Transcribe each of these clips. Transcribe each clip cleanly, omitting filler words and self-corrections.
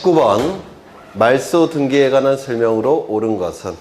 19번 말소 등기에 관한 설명으로 옳은 것은,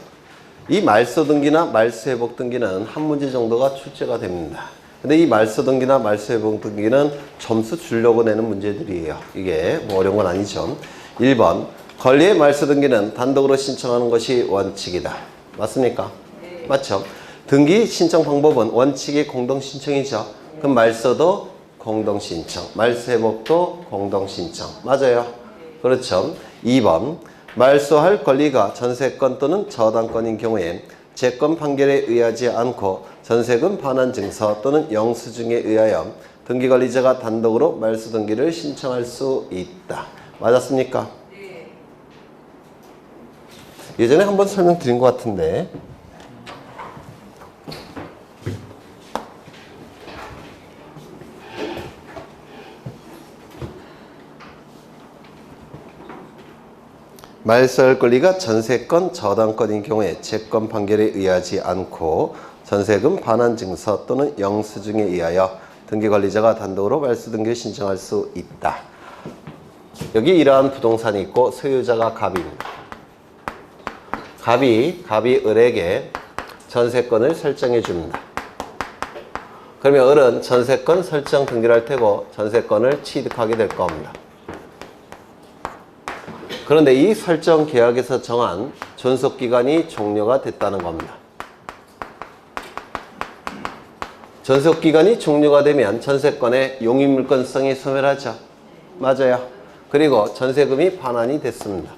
이 말소 등기나 말소 회복 등기는 한 문제 정도가 출제가 됩니다. 근데 이 말소 등기나 말소 회복 등기는 점수 주려고 내는 문제들이에요. 이게 뭐 어려운 건 아니죠. 1번 권리의 말소 등기는 단독으로 신청하는 것이 원칙이다. 맞습니까? 네. 맞죠? 등기 신청 방법은 원칙이 공동 신청이죠. 그럼 말소도 공동 신청, 말소 회복도 공동 신청. 맞아요? 그렇죠. 2번 말소할 권리가 전세권 또는 저당권인 경우에 재권 판결에 의하지 않고 전세금 반환 증서 또는 영수증에 의하여 등기관리자가 단독으로 말소 등기를 신청할 수 있다. 맞았습니까? 네. 예전에 한번 설명드린 것 같은데, 말소할 권리가 전세권, 저당권인 경우에 재권 판결에 의하지 않고 전세금 반환 증서 또는 영수증에 의하여 등기관리자가 단독으로 말소 등기를 신청할 수 있다. 여기 이러한 부동산이 있고 소유자가 갑입니다. 갑이 을에게 전세권을 설정해 줍니다. 그러면 을은 전세권 설정 등기를 할 테고 전세권을 취득하게 될 겁니다. 그런데 이 설정 계약에서 정한 존속기간이 종료가 됐다는 겁니다. 존속기간이 종료가 되면 전세권의 용익물권성이 소멸하죠. 맞아요. 그리고 전세금이 반환이 됐습니다.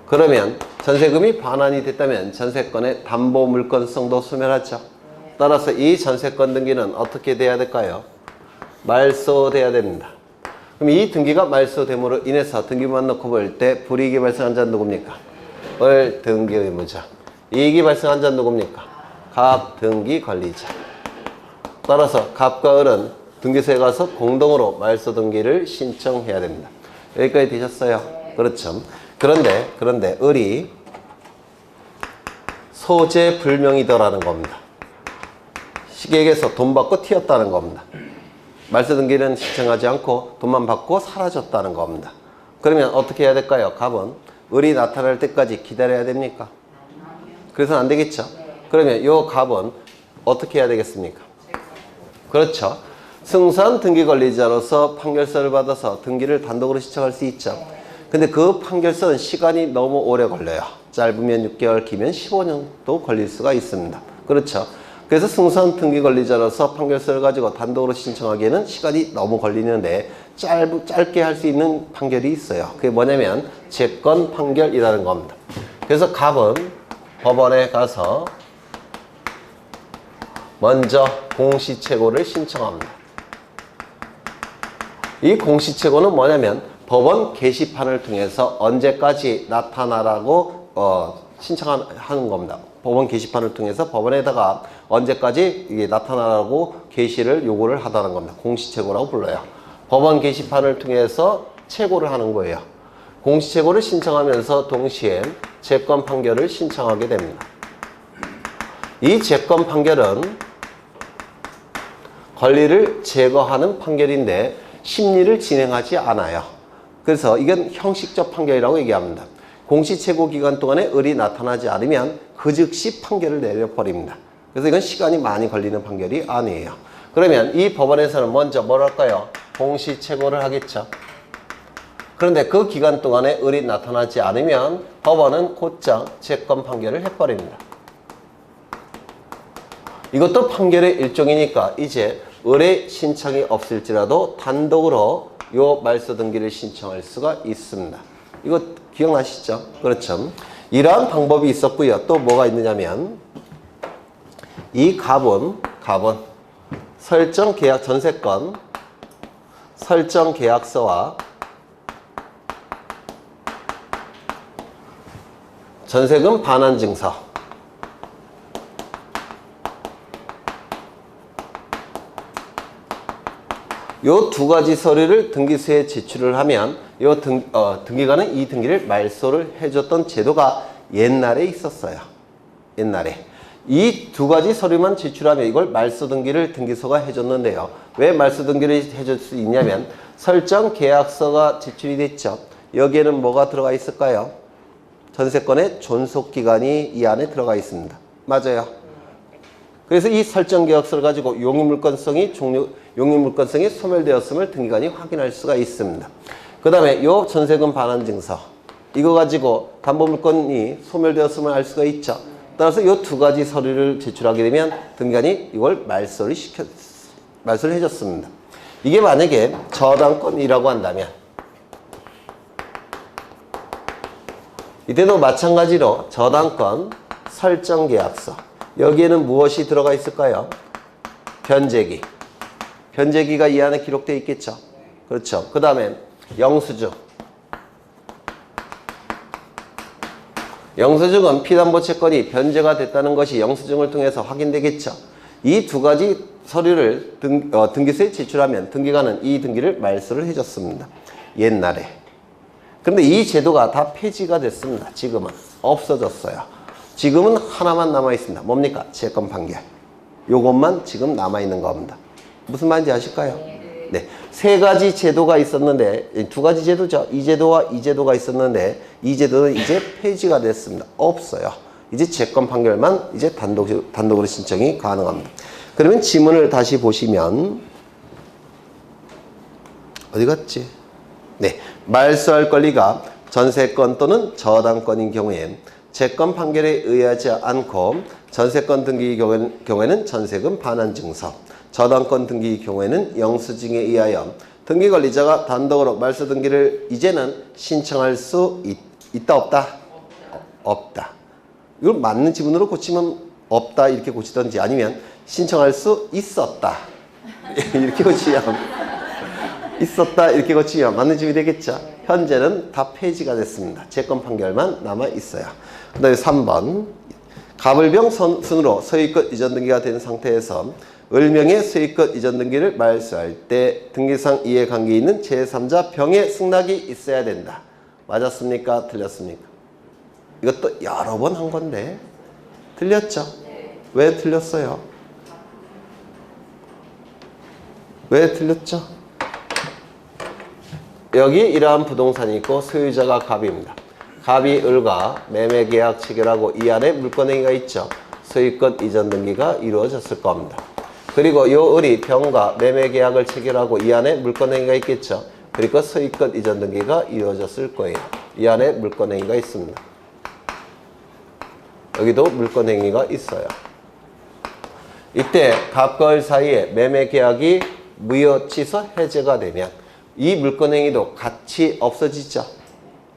그러면 전세금이 반환이 됐다면 전세권의 담보물권성도 소멸하죠. 따라서 이 전세권 등기는 어떻게 돼야 될까요? 말소돼야 됩니다. 그럼 이 등기가 말소됨으로 인해서 등기부만 넣고 볼 때 불이익이 발생한 자는 누굽니까? 을 등기 의무자. 이익이 발생한 자는 누굽니까? 갑 등기 관리자. 따라서 갑과 을은 등기소에 가서 공동으로 말소 등기를 신청해야 됩니다. 여기까지 되셨어요? 그렇죠. 그런데 을이 소재 불명이더라는 겁니다. 시객에서 돈 받고 튀었다는 겁니다. 말소 등기는 신청하지 않고 돈만 받고 사라졌다는 겁니다. 그러면 어떻게 해야 될까요? 갑은 을이 나타날 때까지 기다려야 됩니까? 그래서는 안 되겠죠. 그러면 이 갑은 어떻게 해야 되겠습니까? 그렇죠. 승소한 등기관리자로서 판결서를 받아서 등기를 단독으로 신청할 수 있죠. 근데 그 판결서는 시간이 너무 오래 걸려요. 짧으면 6개월, 길면 15년도 걸릴 수가 있습니다. 그렇죠. 그래서 승소한 등기관리자로서 판결서를 가지고 단독으로 신청하기에는 시간이 너무 걸리는데 짧게 할 수 있는 판결이 있어요. 그게 뭐냐면 재권 판결이라는 겁니다. 그래서 갑은 법원에 가서 먼저 공시채고를 신청합니다. 이 공시채고는 뭐냐면 법원 게시판을 통해서 언제까지 나타나라고 신청하는 겁니다. 법원 게시판을 통해서 법원에다가 언제까지 이게 나타나라고 게시를 요구를 하다는 겁니다. 공시채고라고 불러요. 법원 게시판을 통해서 채고를 하는 거예요. 공시채고를 신청하면서 동시에 재권 판결을 신청하게 됩니다. 이 재권 판결은 권리를 제거하는 판결인데 심리를 진행하지 않아요. 그래서 이건 형식적 판결이라고 얘기합니다. 공시채고 기간 동안에 을이 나타나지 않으면 그 즉시 판결을 내려버립니다. 그래서 이건 시간이 많이 걸리는 판결이 아니에요. 그러면 이 법원에서는 먼저 뭘 할까요? 공시채고를 하겠죠. 그런데 그 기간 동안에 을이 나타나지 않으면 법원은 곧장 재권 판결을 해버립니다. 이것도 판결의 일종이니까 이제 을의 신청이 없을지라도 단독으로 요 말소 등기를 신청할 수가 있습니다. 이거 기억나시죠? 그렇죠. 이러한 방법이 있었고요. 또 뭐가 있느냐면 이 갑은 설정 계약 전세권 설정 계약서와 전세금 반환 증서 요 두 가지 서류를 등기소에 제출을 하면 요 등기관은 이 등기를 말소를 해줬던 제도가 옛날에 있었어요. 옛날에. 이 두 가지 서류만 제출하면 이걸 말소 등기를 등기소가 해줬는데요. 왜 말소 등기를 해줄 수 있냐면 설정 계약서가 제출이 됐죠. 여기에는 뭐가 들어가 있을까요? 전세권의 존속기간이 이 안에 들어가 있습니다. 맞아요. 그래서 이 설정 계약서를 가지고 용의물권성이 소멸되었음을 등기관이 확인할 수가 있습니다. 그 다음에 요 전세금 반환증서 이거 가지고 담보물권이 소멸되었음을 알 수가 있죠. 따라서 이 두 가지 서류를 제출하게 되면 등기관이 이걸 말소를 해줬습니다. 이게 만약에 저당권이라고 한다면 이때도 마찬가지로 저당권 설정계약서 여기에는 무엇이 들어가 있을까요? 변제기. 변제기가 이 안에 기록되어 있겠죠. 그렇죠. 그 다음에 영수증. 영수증은 피담보 채권이 변제가 됐다는 것이 영수증을 통해서 확인되겠죠. 이 두 가지 서류를 등기소에 제출하면 등기관은 이 등기를 말소를 해줬습니다. 옛날에. 그런데 이 제도가 다 폐지가 됐습니다. 지금은 없어졌어요. 지금은 하나만 남아있습니다. 뭡니까? 채권 판결. 요것만 지금 남아있는 겁니다. 무슨 말인지 아실까요? 네. 세 가지 제도가 있었는데, 두 가지 제도죠. 이 제도와 이 제도가 있었는데, 이 제도는 이제 폐지가 됐습니다. 없어요. 이제 채권 판결만 이제 단독으로 신청이 가능합니다. 그러면 지문을 다시 보시면, 어디 갔지? 네. 말소할 권리가 전세권 또는 저당권인 경우에 채권 판결에 의하지 않고 전세권 등기 경우에는 전세금 반환증서, 저당권 등기 경우에는 영수증에 의하여 등기관리자가 단독으로 말소 등기를 이제는 신청할 수 있다 없다? 없다. 이걸 맞는 지문으로 고치면 없다 이렇게 고치든지 아니면 신청할 수 있었다 이렇게 고치면 있었다 이렇게 고치면 맞는 지문이 되겠죠. 현재는 다 폐지가 됐습니다. 채권 판결만 남아 있어요. 그 다음에 3번 가불병 순으로 소유권 이전 등기가 된 상태에서 을명의 소유권 이전 등기를 말소할 때 등기상 이해관계에 있는 제3자 병의 승낙이 있어야 된다. 맞았습니까? 틀렸습니까? 이것도 여러 번 한 건데 틀렸죠? 왜 틀렸어요? 왜 틀렸죠? 여기 이러한 부동산이 있고 소유자가 갑입니다. 갑이 을과 매매계약 체결하고 이 안에 물권행위가 있죠. 소유권 이전 등기가 이루어졌을 겁니다. 그리고 요 을이 병과 매매계약을 체결하고 이 안에 물권행위가 있겠죠. 그리고 소유권 이전 등기가 이루어졌을 거예요. 이 안에 물권행위가 있습니다. 여기도 물권행위가 있어요. 이때 갑과 을 사이에 매매계약이 무효, 취소, 해제가 되면 이 물권행위도 같이 없어지죠.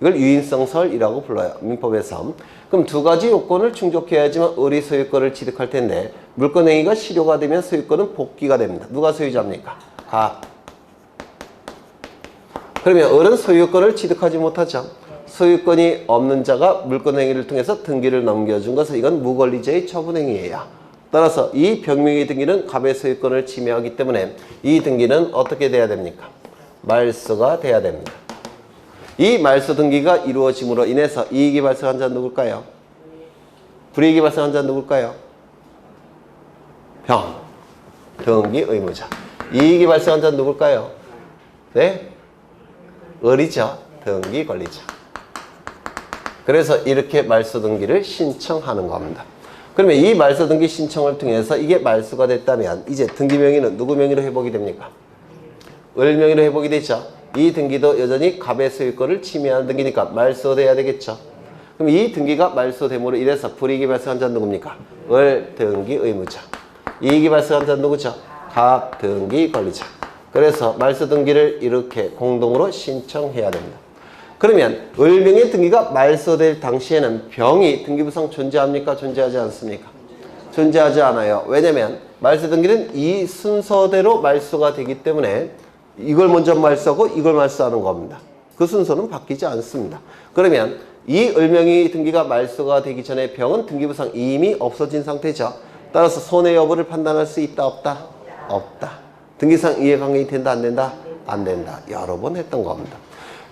이걸 유인성설이라고 불러요. 민법에서. 그럼 두 가지 요건을 충족해야지만 을이 소유권을 취득할 텐데 물권행위가 실효가 되면 소유권은 복귀가 됩니다. 누가 소유자입니까? 갑. 그러면 을은 소유권을 취득하지 못하죠. 소유권이 없는 자가 물권행위를 통해서 등기를 넘겨준 것은 이건 무권리자의 처분행위예요. 따라서 이 병명의 등기는 갑의 소유권을 침해하기 때문에 이 등기는 어떻게 돼야 됩니까? 말소가 돼야 됩니다. 이 말소 등기가 이루어짐으로 인해서 이익이 발생한 자는 누굴까요? 불이익이 발생한 자는 누굴까요? 병, 등기 의무자. 이익이 발생한 자는 누굴까요? 네? 을이죠. 등기 권리자. 그래서 이렇게 말소 등기를 신청하는 겁니다. 그러면 이 말소 등기 신청을 통해서 이게 말소가 됐다면 이제 등기 명의는 누구 명의로 회복이 됩니까? 을 명의로 회복이 되죠. 이 등기도 여전히 갑의 소유권을 침해하는 등기니까 말소돼야 되겠죠. 그럼 이 등기가 말소됨으로 인해서 불이익이 발생한 자는 누굽니까? 을 등기 의무자. 이익이 발생한 자는 누구죠? 갑 등기 권리자. 그래서 말소 등기를 이렇게 공동으로 신청해야 됩니다. 그러면 을명의 등기가 말소될 당시에는 병이 등기부상 존재합니까? 존재하지 않습니까? 존재하지 않아요. 왜냐면 말소 등기는 이 순서대로 말소가 되기 때문에 이걸 먼저 말소하고 이걸 말소하는 겁니다. 그 순서는 바뀌지 않습니다. 그러면 이 을명의 등기가 말소가 되기 전에 병은 등기부상 이미 없어진 상태죠. 따라서 손해 여부를 판단할 수 있다 없다? 없다. 등기상 이해관계이 된다 안 된다? 안 된다. 여러 번 했던 겁니다.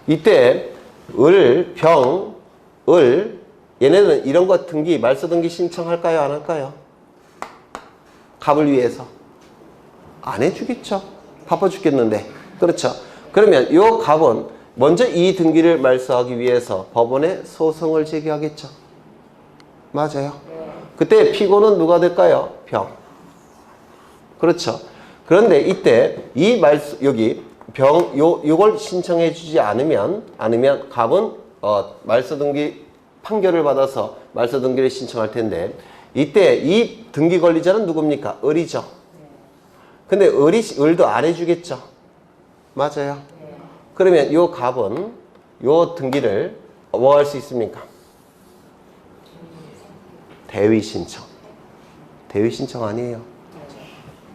이때 을, 병, 을 얘네는 이런 거 등기, 말소 등기 신청할까요? 안 할까요? 갑을 위해서? 안 해주겠죠. 바빠 죽겠는데. 그렇죠. 그러면 요 갑은 먼저 이 등기를 말소하기 위해서 법원에 소송을 제기하겠죠. 맞아요. 그때 피고는 누가 될까요? 병. 그렇죠. 그런데 이때 이 말소, 여기 요걸 신청해 주지 않으면 갑은 말소 등기 판결을 받아서 말소 등기를 신청할 텐데, 이때 이 등기 권리자는 누굽니까? 을이죠. 근데 을도 안 해주겠죠. 맞아요. 그러면 요 갑은 요 등기를 뭐 할 수 있습니까? 대위 신청. 대위 신청 아니에요.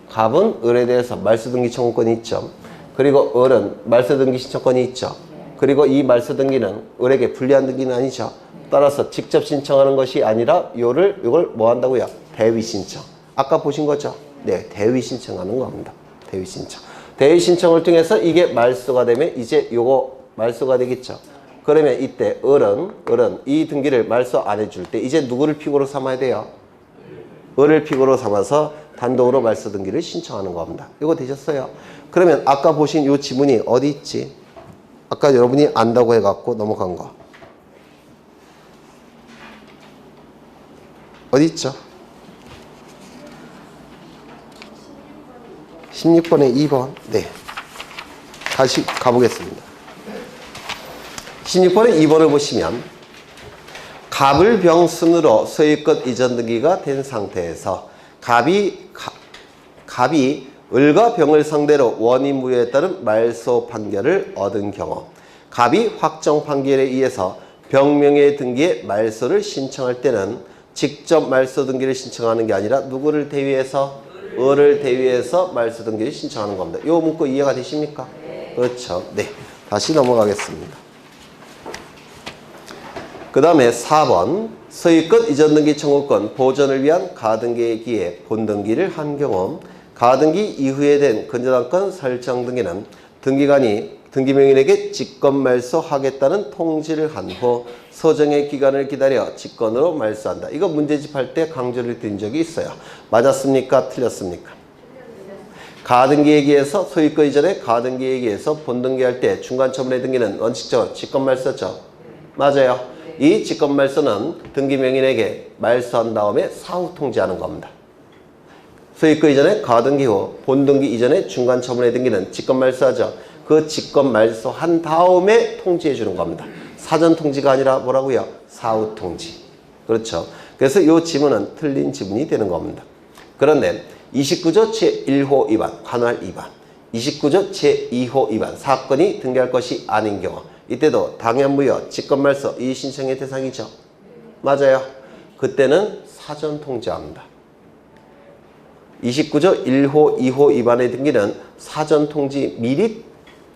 갑은 을에 대해서 말소등기 청구권이 있죠. 그리고 을은 말소등기 신청권이 있죠. 그리고 이 말소등기는 을에게 불리한 등기는 아니죠. 따라서 직접 신청하는 것이 아니라 이걸 뭐 한다고요? 대위 신청. 아까 보신 거죠? 네, 대위 신청하는 겁니다. 대위 신청. 대위 신청을 통해서 이게 말소가 되면 이제 요거 말소가 되겠죠. 그러면 이때 을은 이 등기를 말소 안 해줄 때 이제 누구를 피고로 삼아야 돼요? 을을 피고로 삼아서 단독으로 말소 등기를 신청하는 겁니다. 이거 되셨어요? 그러면 아까 보신 요 지문이 어디 있지? 아까 여러분이 안다고 해갖고 넘어간 거. 어디 있죠? 16번에 2번. 네. 다시 가보겠습니다. 16번에 2번을 보시면 갑을 병순으로 소유권 이전 등기가 된 상태에서 갑이 을과 병을 상대로 원인 무효에 따른 말소 판결을 얻은 경우, 갑이 확정 판결에 의해서 병명의 등기에 말소를 신청할 때는 직접 말소 등기를 신청하는 게 아니라 누구를 대위해서? 을을 대위해서 말소 등기를 신청하는 겁니다. 이 문구 이해가 되십니까? 그렇죠. 네. 다시 넘어가겠습니다. 그 다음에 4번 소유권 이전 등기 청구권 보전을 위한 가등기의 기에 본등기를 한 경우, 가등기 이후에 된 근저당권 설정 등기는 등기관이 등기명인에게 직권 말소하겠다는 통지를 한 후 소정의 기간을 기다려 직권으로 말소한다. 이거 문제집할 때 강조를 드린 적이 있어요. 맞았습니까? 틀렸습니까? 가등기에 기해서 소유권 이전에 가등기에 기해서 본등기할 때 중간처분의 등기는 원칙적으로 직권 말소죠. 맞아요. 이 직권 말소는 등기명인에게 말소한 다음에 사후 통지하는 겁니다. 소유권 이전에 가등기 후 본등기 이전에 중간처분의 등기는 직권 말소하죠. 그 직권 말소한 다음에 통지해 주는 겁니다. 사전 통지가 아니라 뭐라고요? 사후 통지. 그렇죠. 그래서 이 지문은 틀린 지문이 되는 겁니다. 그런데 29조 제1호 위반, 관할 위반, 29조 제2호 위반, 사건이 등기할 것이 아닌 경우, 이때도 당연무효, 직권말소, 이의 신청의 대상이죠. 맞아요. 그때는 사전 통지합니다. 29조 1호, 2호 위반의 등기는 사전 통지 미리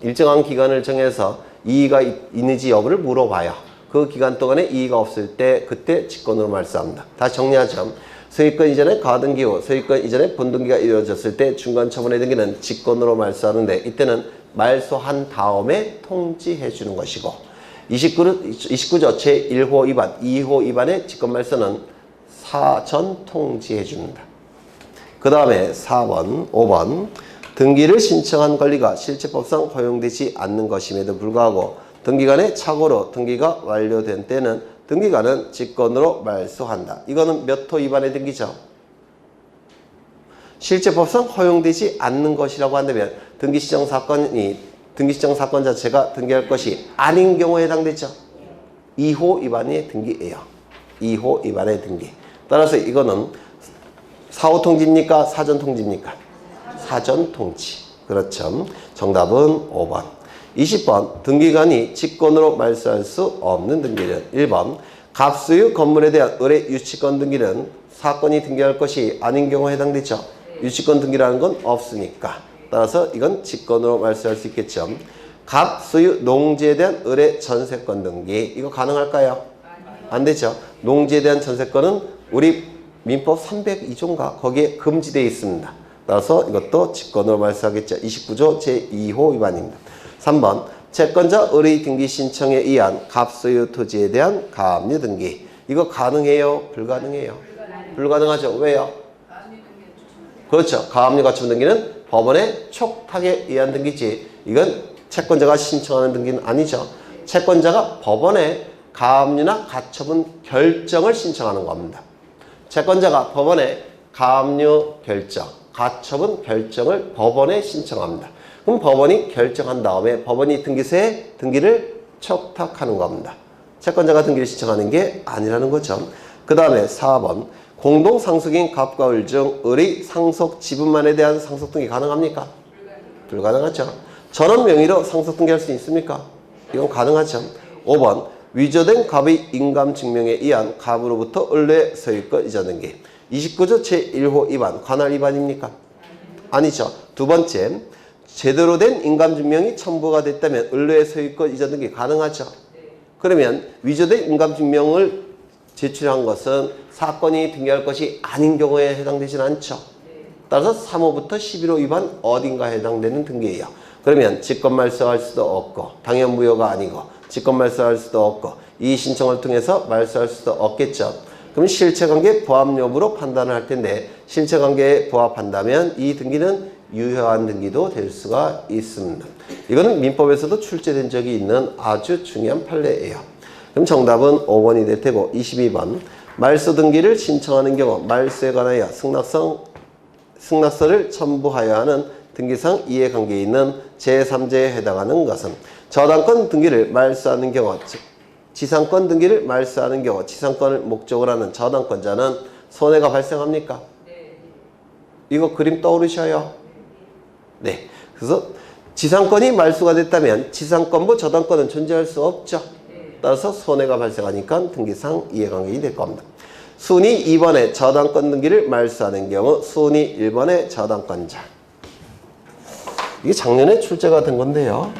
일정한 기간을 정해서 이의가 있는지 여부를 물어봐야 그 기간 동안에 이의가 없을 때 그때 직권으로 말소합니다. 다시 정리하죠. 소유권 이전에 가등기 후 소유권 이전에 본등기가 이루어졌을 때 중간처분의 등기는 직권으로 말소하는데 이때는 말소한 다음에 통지해 주는 것이고, 29조 제1호 위반, 2호 위반의 직권 말소는 사전 통지해 줍니다. 그 다음에 4번, 5번 등기를 신청한 권리가 실체법상 허용되지 않는 것임에도 불구하고 등기간의 착오로 등기가 완료된 때는 등기관은 직권으로 말소한다. 이거는 몇 호 위반의 등기죠? 실체법상 허용되지 않는 것이라고 한다면 등기시정 사건 자체가 등기할 것이 아닌 경우에 해당되죠. 2호 위반의 등기예요. 2호 위반의 등기. 따라서 이거는 사후 통지입니까? 사전 통지입니까? 사전 통지. 그렇죠. 정답은 5번. 20번 등기관이 직권으로 말소할 수 없는 등기는 1번 갑수유 건물에 대한 을의 유치권 등기는 사건이 등기할 것이 아닌 경우에 해당되죠. 유치권 등기라는 건 없으니까. 따라서 이건 직권으로 말소할 수 있겠죠. 갑수유 농지에 대한 을의 전세권 등기, 이거 가능할까요? 안 되죠. 농지에 대한 전세권은 우리 민법 302조인가 거기에 금지되어 있습니다. 따라서 이것도 직권으로 말소하겠죠. 29조 제2호 위반입니다. 3번 채권자 을의 등기 신청에 의한 갑소유 토지에 대한 가압류 등기, 이거 가능해요? 불가능해요? 불가능하죠. 왜요? 그렇죠. 가압류 가처분 등기는 법원의 촉탁에 의한 등기지 이건 채권자가 신청하는 등기는 아니죠. 채권자가 법원에 가압류나 가처분 결정을 신청하는 겁니다. 채권자가 법원에 가압류 결정, 가처분 결정을 법원에 신청합니다. 그럼 법원이 결정한 다음에 법원이 등기소에 등기를 촉탁하는 겁니다. 채권자가 등기를 신청하는 게 아니라는 거죠. 그 다음에 4번 공동상속인 갑과 을 중 을의 상속 지분만에 대한 상속 등기 가능합니까? 불가능하죠. 전원 명의로 상속 등기할 수 있습니까? 이건 가능하죠. 5번 위조된 갑의 인감 증명에 의한 갑으로부터 을의 소유권 이전 등기 29조 제1호 위반 관할 위반입니까? 아니죠. 두 번째 제대로 된 인감 증명이 첨부가 됐다면 을의 소유권 이전 등기 가능하죠. 그러면 위조된 인감 증명을 제출한 것은 사건이 등기할 것이 아닌 경우에 해당되진 않죠. 따라서 3호부터 11호 위반 어딘가에 해당되는 등기예요. 그러면 직권말소할 수도 없고 당연무효가 아니고 직권말소할 수도 없고 이의 신청을 통해서 말소할 수도 없겠죠. 그럼 실체관계 부합 여부로 판단을 할 텐데 실체관계에 부합한다면 이 등기는 유효한 등기도 될 수가 있습니다. 이거는 민법에서도 출제된 적이 있는 아주 중요한 판례예요. 그럼 정답은 5번이 될 테고 22번 말소 등기를 신청하는 경우 말소에 관하여 승낙서를 첨부하여야 하는 등기상 이해관계에 있는 제3제에 해당하는 것은 저당권 등기를 말소하는 경우 지상권 등기를 말소하는 경우 지상권을 목적으로 하는 저당권자는 손해가 발생합니까? 네. 이거 그림 떠오르셔요? 네. 그래서 지상권이 말소가 됐다면 지상권부 저당권은 존재할 수 없죠. 따라서 손해가 발생하니까 등기상 이해관계이 될 겁니다. 순위 2번의 저당권 등기를 말소하는 경우 순위 1번의 저당권자. 이게 작년에 출제가 된 건데요.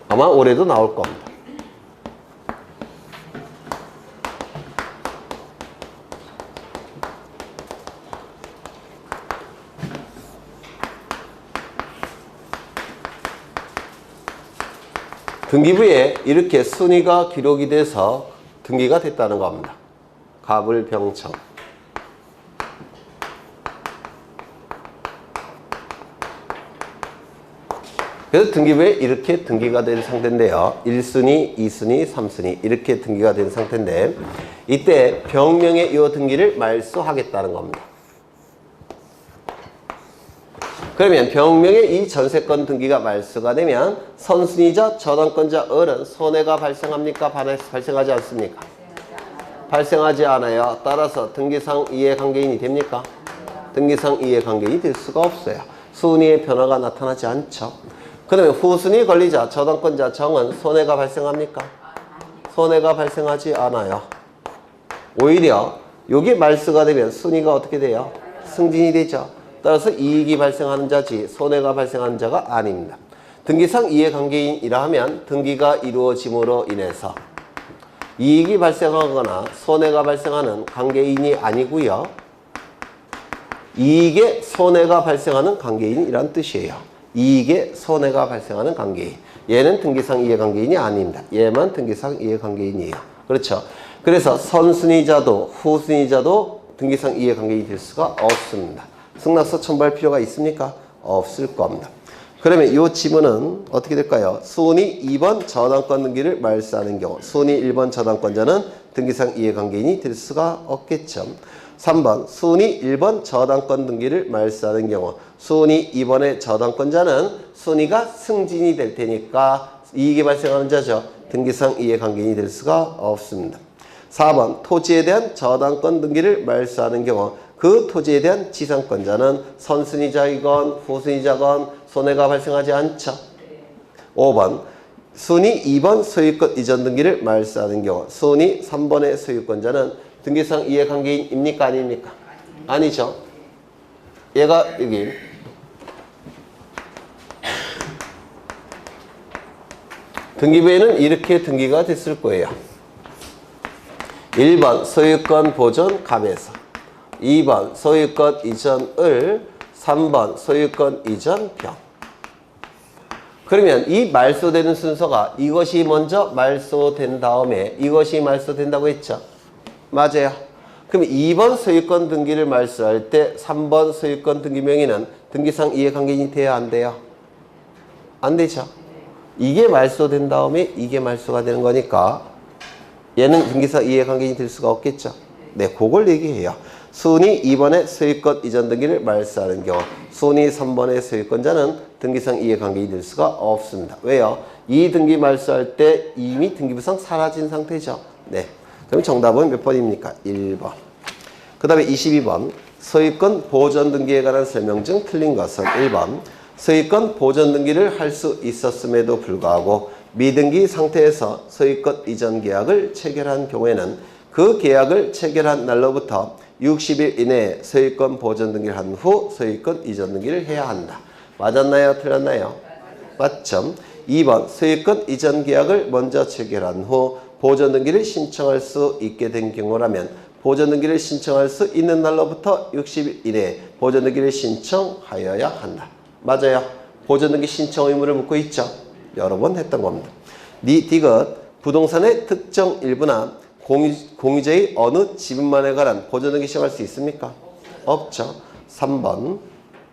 아마 올해도 나올 겁니다. 등기부에 이렇게 순위가 기록이 돼서 등기가 됐다는 겁니다. 갑을병청. 그래서 등기부에 이렇게 등기가 된 상태인데요. 1순위, 2순위, 3순위 이렇게 등기가 된 상태인데 이때 병명의 이 등기를 말소하겠다는 겁니다. 그러면 병명의 이 전세권 등기가 말소가 되면 선순위자 저당권자 을은 손해가 발생합니까? 발생하지 않습니까? 발생하지 않아요. 따라서 등기상 이해관계인이 됩니까? 등기상 이해관계인이 될 수가 없어요. 순위의 변화가 나타나지 않죠. 그러면 후순위 권리자 저당권자 정은 손해가 발생합니까? 손해가 발생하지 않아요. 오히려 여기 말소가 되면 순위가 어떻게 돼요? 승진이 되죠. 따라서 이익이 발생하는 자지 손해가 발생하는 자가 아닙니다. 등기상 이해관계인이라 하면 등기가 이루어짐으로 인해서 이익이 발생하거나 손해가 발생하는 관계인이 아니고요. 이익에 손해가 발생하는 관계인이란 뜻이에요. 이익에 손해가 발생하는 관계인. 얘는 등기상 이해관계인이 아닙니다. 얘만 등기상 이해관계인이에요. 그렇죠. 그래서 선순위자도 후순위자도 등기상 이해관계인이 될 수가 없습니다. 승낙서 첨부할 필요가 있습니까? 없을 겁니다. 그러면 이 지문은 어떻게 될까요? 순위 2번 저당권 등기를 말소하는 경우 순위 1번 저당권자는 등기상 이해관계인이 될 수가 없겠죠. 3번 순위 1번 저당권 등기를 말소하는 경우 순위 2번의 저당권자는 순위가 승진이 될 테니까 이익이 발생하는 자죠. 등기상 이해관계인이 될 수가 없습니다. 4번 토지에 대한 저당권 등기를 말소하는 경우 그 토지에 대한 지상권자는 선순위자이건 후순위자건 손해가 발생하지 않죠. 5번 순위 2번 소유권 이전 등기를 말소하는 경우 순위 3번의 소유권자는 등기상 이해관계인입니까? 아닙니까? 아니죠. 얘가 여기 등기부에는 이렇게 등기가 됐을 거예요. 1번 소유권 보존 갑에서 2번 소유권 이전 을 3번 소유권 이전 병. 그러면 이 말소되는 순서가 이것이 먼저 말소된 다음에 이것이 말소된다고 했죠. 맞아요. 그럼 2번 소유권 등기를 말소할 때 3번 소유권 등기 명의는 등기상 이해관계인이 돼야 안 돼요? 안 되죠. 이게 말소된 다음에 이게 말소가 되는 거니까 얘는 등기상 이해관계인이 될 수가 없겠죠. 네, 그걸 얘기해요. 순위 2번의 소유권 이전 등기를 말소하는 경우 순위 3번의 소유권자는 등기상 이해관계인이 될 수가 없습니다. 왜요? 이 등기 말소할 때 이미 등기부상 사라진 상태죠. 네. 그럼 정답은 몇 번입니까? 1번. 그 다음에 22번 소유권 보전 등기에 관한 설명 중 틀린 것은 1번 소유권 보전 등기를 할 수 있었음에도 불구하고 미등기 상태에서 소유권 이전 계약을 체결한 경우에는 그 계약을 체결한 날로부터 60일 이내에 소유권 보전 등기를 한 후 소유권 이전 등기를 해야 한다. 맞았나요? 틀렸나요? 맞죠? 2번 소유권 이전 계약을 먼저 체결한 후 보전 등기를 신청할 수 있게 된 경우라면 보전 등기를 신청할 수 있는 날로부터 60일 이내에 보전 등기를 신청하여야 한다. 맞아요. 보전 등기 신청 의무를 묻고 있죠. 여러 번 했던 겁니다. 디귿 부동산의 특정 일부나 공유자의 어느 지분만에 관한 보전 등기 시작할 수 있습니까? 없죠. 3번,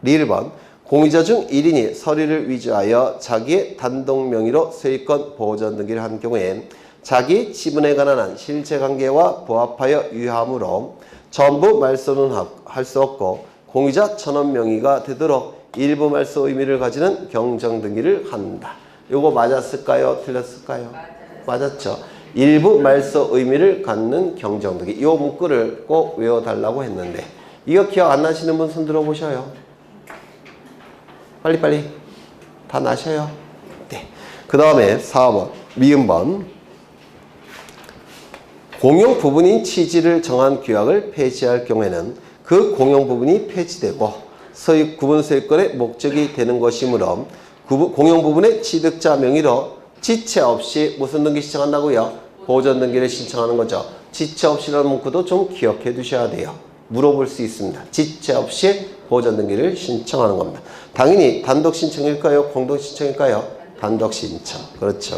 1번 공유자 중 1인이 서류를 위조하여 자기의 단독 명의로 소유권 보전 등기를 한 경우에 자기 지분에 관한 한 실체관계와 부합하여 유효하므로 전부 말소는 할 수 없고 공유자 전원 명의가 되도록 일부 말소 의미를 가지는 경정등기를 한다. 요거 맞았을까요? 틀렸을까요? 맞았죠. 일부 말소 의미를 갖는 경정등기. 요 문구를 꼭 외워달라고 했는데 이거 기억 안 나시는 분 손 들어보셔요. 빨리빨리 다 나셔요. 네. 그 다음에 4번 미음번 공용 부분인 취지를 정한 규약을 폐지할 경우에는 그 공용 부분이 폐지되고 구분 소유권의 목적이 되는 것이므로 공용 부분의 취득자 명의로 지체 없이 무슨 등기 신청한다고요? 보전 등기를 신청하는 거죠. 지체 없이라는 문구도 좀 기억해 두셔야 돼요. 물어볼 수 있습니다. 지체 없이 보전 등기를 신청하는 겁니다. 당연히 단독 신청일까요? 공동 신청일까요? 단독 신청. 그렇죠.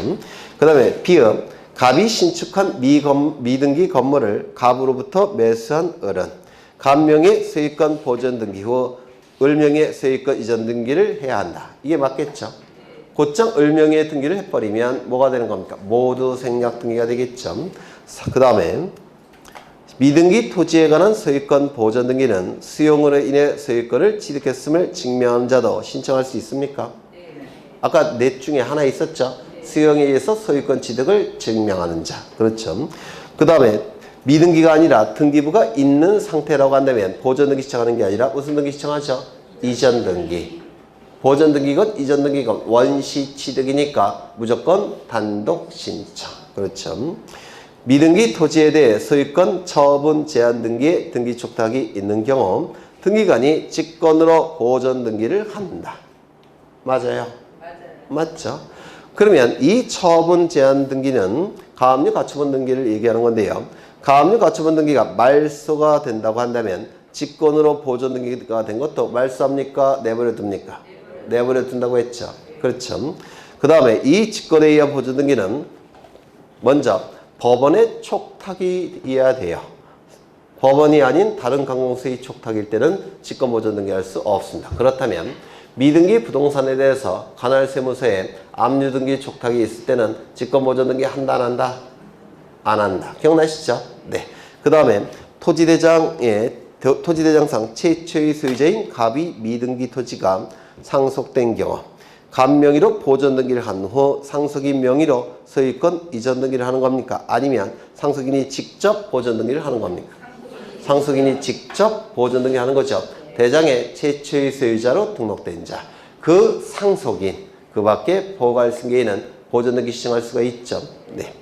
그 다음에 비읍 갑이 신축한 미등기 건물을 갑으로부터 매수한 을은 갑명의 소유권 보전 등기 후 을명의 소유권 이전 등기를 해야 한다. 이게 맞겠죠? 곧장 을명의 등기를 해버리면 뭐가 되는 겁니까? 모두 생략 등기가 되겠죠. 그 다음에 미등기 토지에 관한 소유권 보전 등기는 수용으로 인해 소유권을 취득했음을 증명하는 자도 신청할 수 있습니까? 아까 넷 중에 하나 있었죠? 수용에 의해서 소유권 취득을 증명하는 자. 그렇죠. 그 다음에 미등기가 아니라 등기부가 있는 상태라고 한다면 보전 등기 신청하는 게 아니라 무슨 등기 신청하죠? 이전 등기. 보전 등기건 이전 등기건 원시 취득이니까 무조건 단독 신청. 그렇죠. 미등기 토지에 대해 소유권 처분 제한 등기에 등기 촉탁이 있는 경우 등기관이 직권으로 보전 등기를 한다. 맞아요? 맞죠? 그러면 이 처분 제한 등기는 가압류 가처분 등기를 얘기하는 건데요. 가압류 가처분 등기가 말소가 된다고 한다면 직권으로 보전 등기가 된 것도 말소합니까? 내버려 둡니까? 내버려 둔다고 했죠. 그렇죠. 그 다음에 이 직권에 의한 보전 등기는 먼저 법원의 촉탁이어야 돼요. 법원이 아닌 다른 관공서의 촉탁일 때는 직권 보전 등기할 수 없습니다. 그렇다면 미등기 부동산에 대해서 관할세무서에 압류 등기 촉탁이 있을 때는 직권 보전 등기 한다 안 한다? 안 한다. 기억나시죠? 네. 그 다음에 토지대장상 최초의 소유자인 갑이 미등기 토지가 상속된 경우 갑 명의로 보전 등기를 한 후 상속인 명의로 소유권 이전 등기를 하는 겁니까? 아니면 상속인이 직접 보전 등기를 하는 겁니까? 상속인이 직접 보전 등기 하는 거죠. 대장의 최초의 소유자로 등록된 자. 그 상속인, 그 밖에 보호할 승계인은 보전 등기 신청할 수가 있죠. 네.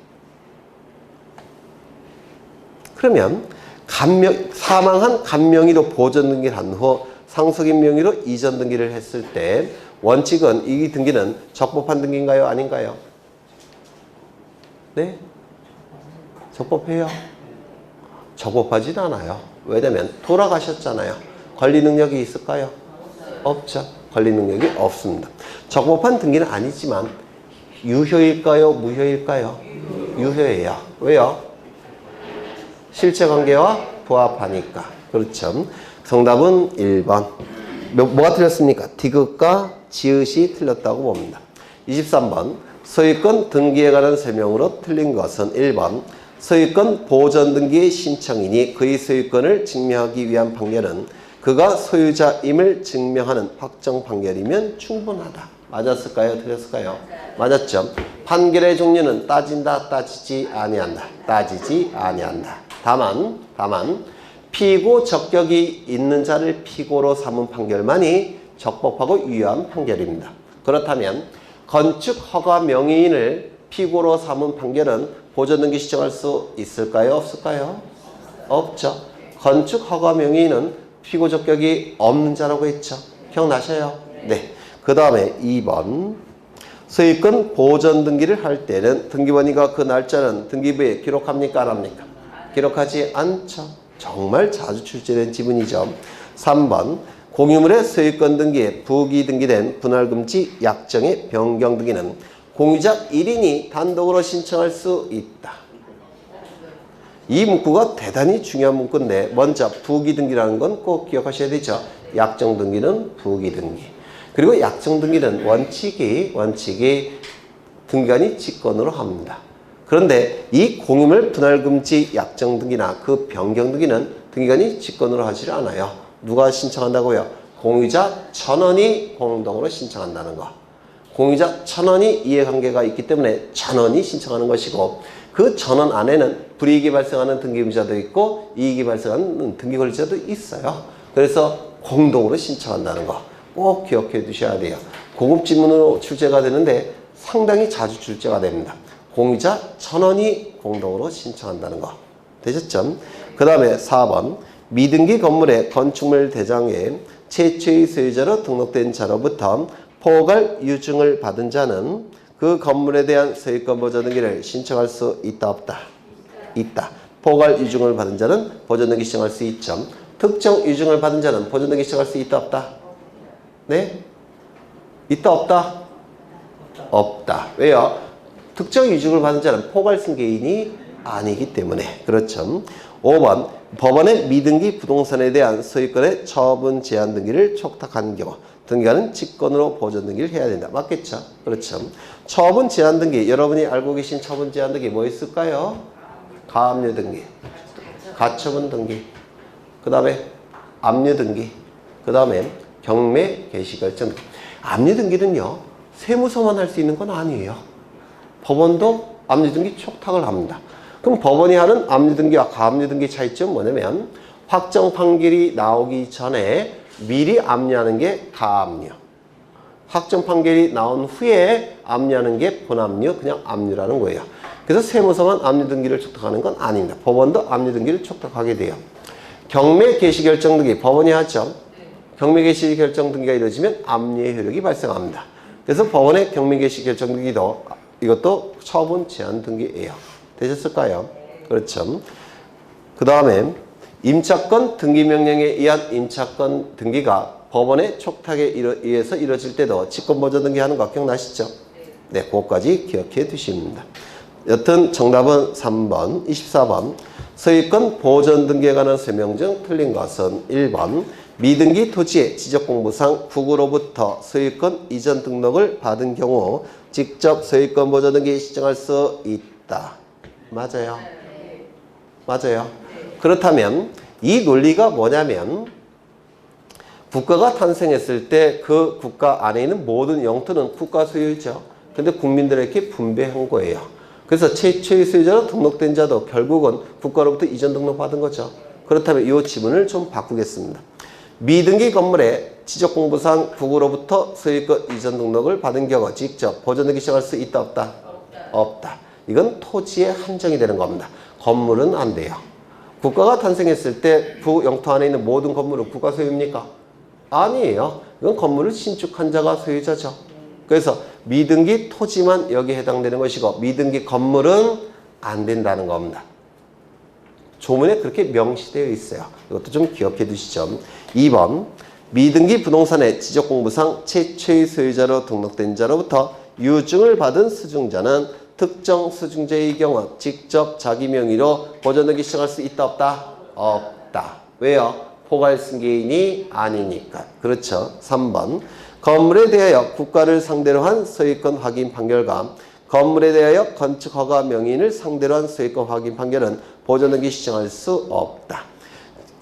그러면 사망한 갑 명의로 보전 등기를 한 후 상속인 명의로 이전 등기를 했을 때 원칙은 이 등기는 적법한 등기인가요? 아닌가요? 네? 적법해요? 적법하진 않아요. 왜냐면 돌아가셨잖아요. 권리 능력이 있을까요? 없죠. 권리 능력이 없습니다. 적법한 등기는 아니지만 유효일까요? 무효일까요? 유효예요. 왜요? 실체관계와 부합하니까. 그렇죠. 정답은 1번. 뭐가 틀렸습니까? 디귿과 지읒이 틀렸다고 봅니다. 23번. 소유권 등기에 관한 설명으로 틀린 것은 1번. 소유권 보전 등기의 신청이니 그의 소유권을 증명하기 위한 판결은 그가 소유자임을 증명하는 확정 판결이면 충분하다. 맞았을까요? 틀렸을까요? 맞았죠. 판결의 종류는 따진다, 따지지 아니한다. 따지지 아니한다. 다만 피고 적격이 있는 자를 피고로 삼은 판결만이 적법하고 유효한 판결입니다. 그렇다면 건축 허가 명의인을 피고로 삼은 판결은 보존등기 신청할 수 있을까요? 없을까요? 없죠. 건축 허가 명의인은 피고 적격이 없는 자라고 했죠. 기억나셔요? 네. 그 다음에 2번. 소유권 보전 등기를 할 때는 등기번호가 그 날짜는 등기부에 기록합니까? 안 합니까? 기록하지 않죠. 정말 자주 출제된 지문이죠. 3번. 공유물의 소유권 등기에 부기 등기된 분할금지 약정의 변경 등기는 공유자 1인이 단독으로 신청할 수 있다. 이 문구가 대단히 중요한 문구인데 먼저 부기 등기라는 건 꼭 기억하셔야 되죠. 약정 등기는 부기 등기. 그리고 약정 등기는 원칙이 등기관이 직권으로 합니다. 그런데 이 공유물 분할금지 약정 등기나 그 변경 등기는 등기관이 직권으로 하지 않아요. 누가 신청한다고요? 공유자 1000원이 공동으로 신청한다는 거. 공유자 1000원이 이해관계가 있기 때문에 1000원이 신청하는 것이고 그 1000원 안에는 불이익이 발생하는 등기부자도 있고 이익이 발생하는 등기권자도 있어요. 그래서 공동으로 신청한다는 거 꼭 기억해 두셔야 돼요. 고급 지문으로 출제가 되는데 상당히 자주 출제가 됩니다. 공유자 1000원이 공동으로 신청한다는 거. 되셨죠? 그 다음에 4번. 미등기 건물의 건축물 대장에 최초의 소유자로 등록된 자로부터 포괄 유증을 받은 자는 그 건물에 대한 소유권 보전 등기를 신청할 수 있다 없다? 있다. 포괄 유증을 받은 자는 보전 등기 신청할 수 있죠. 특정 유증을 받은 자는 보전 등기 신청할 수 있다 없다? 네? 있다 없다? 없다. 왜요? 특정 유증을 받은 자는 포괄 승계인이 아니기 때문에. 그렇죠. 5번. 법원의 미등기 부동산에 대한 소유권의 처분 제한 등기를 촉탁한 경우 등기관은 직권으로 보전 등기를 해야 된다. 맞겠죠? 그렇죠. 처분 제한 등기, 여러분이 알고 계신 처분 제한 등기 뭐 있을까요? 가압류 등기, 가처분 등기, 그 다음에 압류 등기, 그 다음에 경매 개시 결정 등기. 압류 등기는요, 세무서만 할 수 있는 건 아니에요. 법원도 압류 등기 촉탁을 합니다. 그럼 법원이 하는 압류 등기와 가압류 등기 차이점은 뭐냐면 확정 판결이 나오기 전에 미리 압류하는 게 가압류, 확정 판결이 나온 후에 압류하는 게 본압류, 그냥 압류라는 거예요. 그래서 세무서만 압류 등기를 촉탁하는 건 아닙니다. 법원도 압류 등기를 촉탁하게 돼요. 경매 개시 결정 등기 법원이 하죠. 경매 개시 결정 등기가 이루어지면 압류의 효력이 발생합니다. 그래서 법원의 경매 개시 결정 등기도 이것도 처분 제한 등기예요. 되셨을까요? 그렇죠. 그 다음에 임차권 등기명령에 의한 임차권 등기가 법원의 촉탁에 의해서 이루어질 때도 직권보전 등기하는 거 기억나시죠? 네, 그것까지 기억해 두십니다. 여튼 정답은 3번, 24번. 소유권 보전 등기에 관한 설명 중 틀린 것은 1번. 미등기 토지의 지적공부상 국으로부터 소유권 이전 등록을 받은 경우 직접 소유권 보전 등기 신청할 수 있다. 맞아요. 맞아요. 그렇다면 이 논리가 뭐냐면 국가가 탄생했을 때 그 국가 안에 있는 모든 영토는 국가 소유죠. 근데 국민들에게 분배한 거예요. 그래서 최초의 소유자로 등록된 자도 결국은 국가로부터 이전 등록 받은 거죠. 그렇다면 이 지문을 좀 바꾸겠습니다. 미등기 건물에 지적공부상 국으로부터 소유권 이전 등록을 받은 경우 직접 보전 등기 시작할 수 있다 없다? 없다. 이건 토지의 한정이 되는 겁니다. 건물은 안 돼요. 국가가 탄생했을 때 그 영토 안에 있는 모든 건물은 국가 소유입니까? 아니에요. 이건 건물을 신축한 자가 소유자죠. 그래서 미등기 토지만 여기에 해당되는 것이고 미등기 건물은 안 된다는 겁니다. 조문에 그렇게 명시되어 있어요. 이것도 좀 기억해 두시죠. 2번. 미등기 부동산의 지적공부상 최초의 소유자로 등록된 자로부터 유증을 받은 수증자는 특정 수증자의 경우 직접 자기 명의로 보전 등기 시작할 수 있다 없다? 없다. 없다. 왜요? 포괄승계인이 아니니까. 그렇죠. 3번. 건물에 대하여 국가를 상대로 한 소유권 확인 판결과 건물에 대하여 건축 허가 명인을 상대로 한 소유권 확인 판결은 보존등기 신청할 수 없다.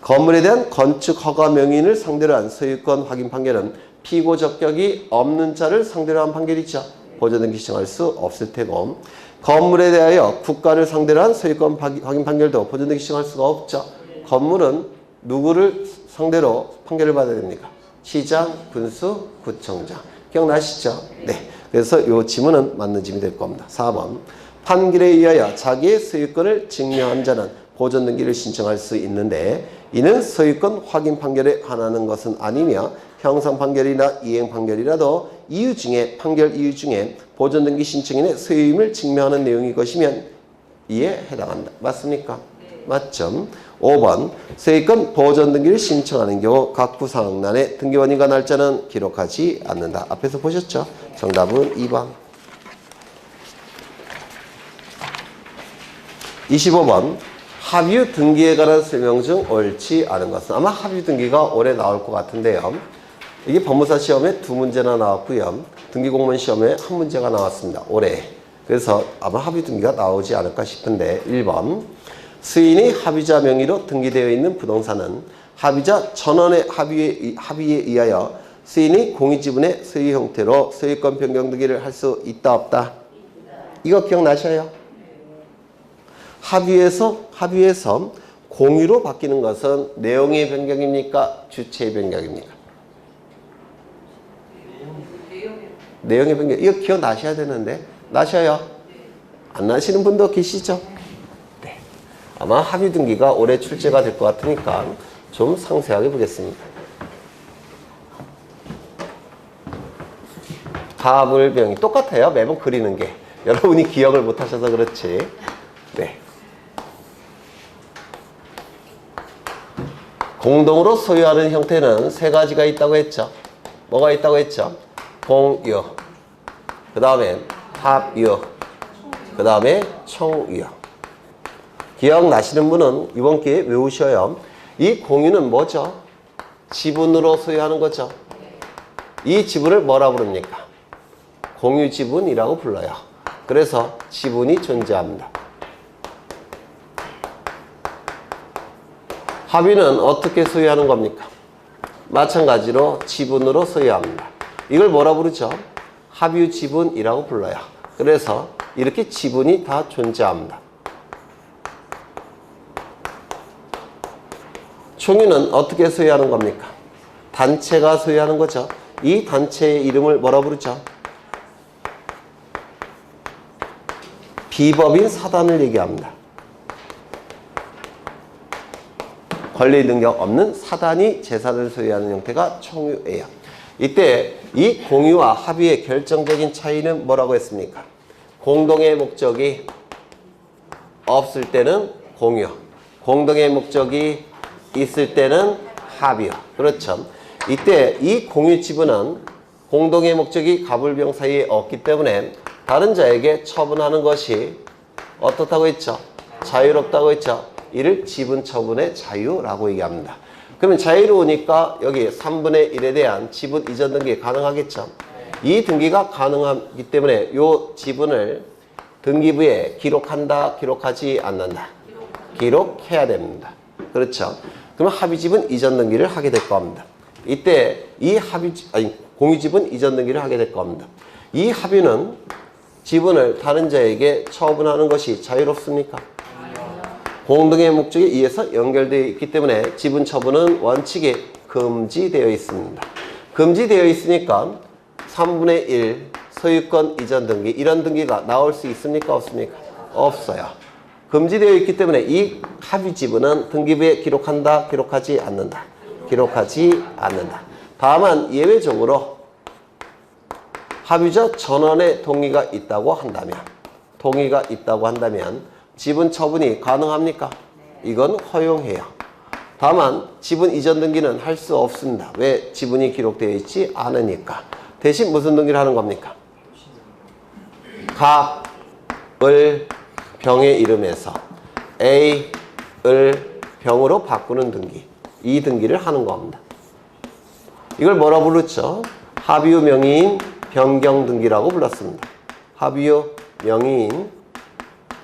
건물에 대한 건축 허가 명인을 상대로 한 소유권 확인 판결은 피고 적격이 없는 자를 상대로 한 판결이죠. 보존등기 신청할 수 없을 테고, 건물에 대하여 국가를 상대로 한 소유권 확인 판결도 보존등기 신청할 수가 없죠. 건물은 누구를 상대로 판결을 받아야 됩니까? 시장, 군수, 구청장. 기억나시죠? 네. 그래서 이 지문은 맞는 지문이 될 겁니다. 4번. 판결에 의하여 자기의 소유권을 증명한 자는 보존등기를 신청할 수 있는데 이는 소유권 확인 판결에 한하는 것은 아니며 형성 판결이나 이행 판결이라도 판결 이유 중에 보존등기 신청인의 소유임을 증명하는 내용이 것이면 이에 해당한다. 맞습니까? 네. 맞죠? 5번. 소유권 보존등기를 신청하는 경우 각 구상란에 등기원인과 날짜는 기록하지 않는다. 앞에서 보셨죠? 정답은 2번. 25번. 합유 등기에 관한 설명 중 옳지 않은 것은, 아마 합유 등기가 올해 나올 것 같은데요. 이게 법무사 시험에 2문제나 나왔고요. 등기공무원 시험에 1문제가 나왔습니다. 올해. 그래서 아마 합유 등기가 나오지 않을까 싶은데 1번. 수인이 합의자 명의로 등기되어 있는 부동산은 합의자 전원의 합의에 의하여 수인이 공유지분의 소유 형태로 소유권 변경 등기를 할 수 있다 없다? 이거 기억나셔요? 합의에서 공유로 바뀌는 것은 내용의 변경입니까? 주체의 변경입니까? 내용의 변경. 이거 기억나셔야 되는데. 나셔요? 안 나시는 분도 계시죠? 네. 아마 합의 등기가 올해 출제가 될 것 같으니까 좀 상세하게 보겠습니다. 가불병이 똑같아요. 매번 그리는 게. 여러분이 기억을 못 하셔서 그렇지. 네. 공동으로 소유하는 형태는 3가지가 있다고 했죠. 뭐가 있다고 했죠? 공유, 그 다음에 합유, 그 다음에 총유. 기억나시는 분은 이번 기회에 외우셔요. 이 공유는 뭐죠? 지분으로 소유하는 거죠. 이 지분을 뭐라 부릅니까? 공유 지분이라고 불러요. 그래서 지분이 존재합니다. 합의는 어떻게 소유하는 겁니까? 마찬가지로 지분으로 소유합니다. 이걸 뭐라 부르죠? 합유 지분이라고 불러요. 그래서 이렇게 지분이 다 존재합니다. 총유는 어떻게 소유하는 겁니까? 단체가 소유하는 거죠. 이 단체의 이름을 뭐라 부르죠? 비법인 사단을 얘기합니다. 권리 능력 없는 사단이 재산을 소유하는 형태가 총유예요. 이때 이 공유와 합의의 결정적인 차이는 뭐라고 했습니까? 공동의 목적이 없을 때는 공유, 공동의 목적이 있을 때는 합의. 그렇죠. 이때 이 공유 지분은 공동의 목적이 가불병 사이에 없기 때문에 다른 자에게 처분하는 것이 어떻다고 했죠? 자유롭다고 했죠? 이를 지분 처분의 자유라고 얘기합니다. 그러면 자유로우니까 여기 3분의 1에 대한 지분 이전 등기 가능하겠죠? 이 등기가 가능하기 때문에 이 지분을 등기부에 기록한다, 기록하지 않는다? 기록해야 됩니다. 그렇죠? 그러면 합의지분 이전 등기를 하게 될 겁니다. 이때 이 공유지분 이전 등기를 하게 될 겁니다. 이 합의는 지분을 다른 자에게 처분하는 것이 자유롭습니까? 공동의 목적에 의해서 연결되어 있기 때문에 지분 처분은 원칙에 금지되어 있습니다. 금지되어 있으니까 3분의 1 소유권 이전 등기, 이런 등기가 나올 수 있습니까? 없습니까? 없어요. 금지되어 있기 때문에 이 합의 지분은 등기부에 기록한다, 기록하지 않는다? 기록하지 않는다. 다만 예외적으로 합의자 전원의 동의가 있다고 한다면 지분 처분이 가능합니까? 이건 허용해요. 다만 지분 이전 등기는 할 수 없습니다. 왜? 지분이 기록되어 있지 않으니까. 대신 무슨 등기를 하는 겁니까? 갑, 을, 병의 이름에서 A을 병으로 바꾸는 등기. 이 등기를 하는 겁니다. 이걸 뭐라 부르죠? 합의후 명의인 변경 등기라고 불렀습니다. 합의후 명의인,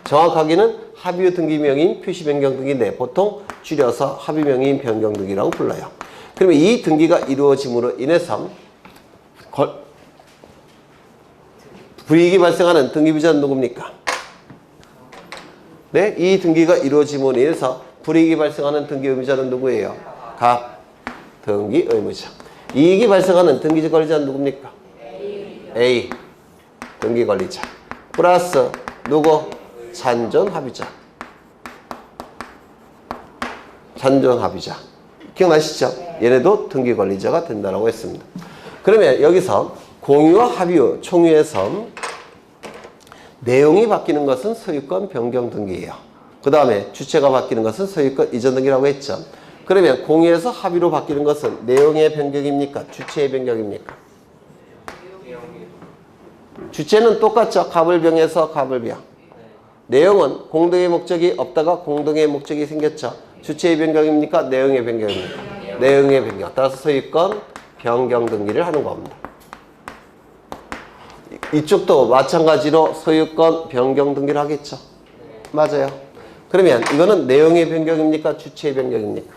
정확하게는 합의후 등기 명의인 표시 변경 등기인데 보통 줄여서 합의 명의인 변경 등기라고 불러요. 그러면 이 등기가 이루어짐으로 인해서 불이익이 발생하는 등기부자는 누굽니까? 네, 이 등기가 이루어짐으로 인해서 불이익이 발생하는 등기 의무자는 누구예요? 갑, 등기 의무자. 이익이 발생하는 등기 권리자는 누굽니까? A, 등기 권리자. 플러스 누구? 잔존 합의자. 잔존 합의자. 기억나시죠? 얘네도 등기 권리자가 된다고 했습니다. 그러면 여기서 공유와 합의후 총유에서 내용이 바뀌는 것은 소유권 변경 등기예요. 그 다음에 주체가 바뀌는 것은 소유권 이전 등기라고 했죠. 그러면 공유에서 합의로 바뀌는 것은 내용의 변경입니까? 주체의 변경입니까? 주체는 똑같죠. 갑을병에서 갑을병. 내용은 공동의 목적이 없다가 공동의 목적이 생겼죠. 주체의 변경입니까? 내용의 변경입니까? 내용의 변경. 따라서 소유권 변경 등기를 하는 겁니다. 이쪽도 마찬가지로 소유권 변경 등기를 하겠죠. 맞아요. 그러면 이거는 내용의 변경입니까? 주체의 변경입니까?